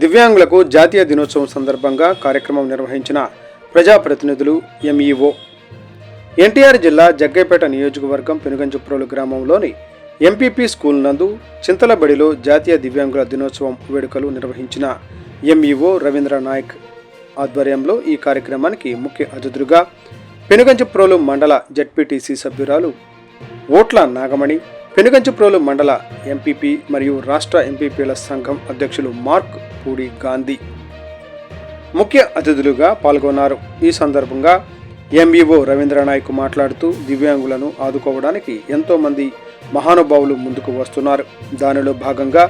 దివ్యాంగులకు జాతీయ దినోత్సవం సందర్భంగా కార్యక్రమం నిర్వహించిన ప్రజాప్రతినిధులు ఎంఈఓ. ఎన్టీఆర్ జిల్లా జగ్గైపేట నియోజకవర్గం పెనుగంచుప్రోలు గ్రామంలోని ఎంపీపీ స్కూల్ నందు చింతలబడిలో జాతీయ దివ్యాంగుల దినోత్సవం వేడుకలు నిర్వహించిన ఎంఈఓ రవీంద్ర నాయక్ ఆధ్వర్యంలో ఈ కార్యక్రమానికి ముఖ్య అతిథులుగా పెనుగంచుప్రోలు మండల జెడ్పీటీసీ సభ్యురాలు ఓట్ల నాగమణి, పెనుగంచుప్రోలు మండల ఎంపీపీ మరియు రాష్ట్ర ఎంపీపీల సంఘం అధ్యక్షులు మార్క్ పూడి గాంధీ ముఖ్య అతిథులుగా పాల్గొన్నారు. ఈ సందర్భంగా ఎంఈఓ రవీంద్ర నాయక్ మాట్లాడుతూ దివ్యాంగులను ఆదుకోవడానికి ఎంతోమంది మహానుభావులు ముందుకు వస్తున్నారు. దానిలో భాగంగా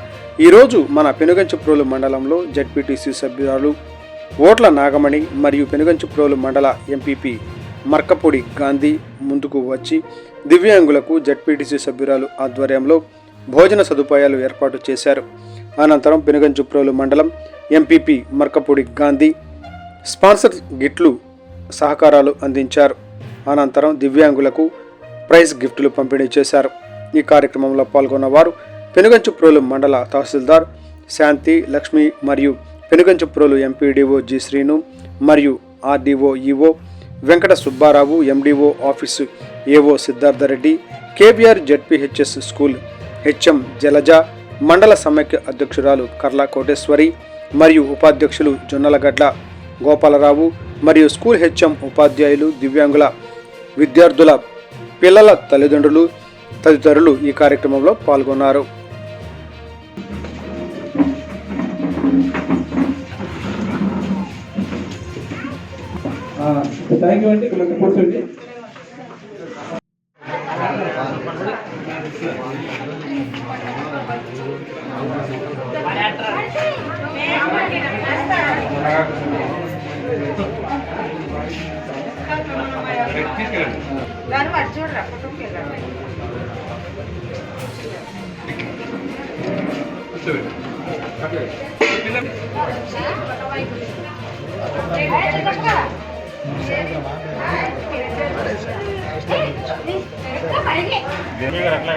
ఈరోజు మన పెనుగంచుప్రోలు మండలంలో జెడ్పీటీసీ సభ్యురాలు ఓట్ల నాగమణి మరియు పెనుగంచుప్రోలు మండల ఎంపీపీ మర్కపూడి గాంధీ ముందుకు వచ్చి దివ్యాంగులకు జెడ్పీటీసీ సభ్యురాలు ఆధ్వర్యంలో భోజన సదుపాయాలు ఏర్పాటు చేశారు. అనంతరం పెనుగంచుప్రోలు మండలం ఎంపీపీ మర్కపూడి గాంధీ స్పాన్సర్ గిట్లు సహకారాలు అందించారు. అనంతరం దివ్యాంగులకు ప్రైజ్ గిఫ్టులు పంపిణీ చేశారు. ఈ కార్యక్రమంలో పాల్గొన్న వారు పెనుగంచుప్రోలు మండల తహసీల్దార్ శాంతి లక్ష్మి మరియు పెనుగంచుప్రోలు ఎంపీడీఓ జి శ్రీను మరియు RDO EO Venkata Subbarao, MDO office AO Siddhartha Reddy, KBR ZPHS school HM Jalaja, మండల సమైక్య అధ్యక్షురాలు కర్ల కోటేశ్వరి మరియు ఉపాధ్యక్షులు జొన్నలగడ్డ గోపాలరావు మరియు స్కూల్ హెచ్ఎం ఉపాధ్యాయులు, దివ్యాంగుల విద్యార్థుల పిల్లల తల్లిదండ్రులు తదితరులు ఈ కార్యక్రమంలో పాల్గొన్నారు. థ్యాంక్ యూ అండి. కూర్చోండి. అట్లా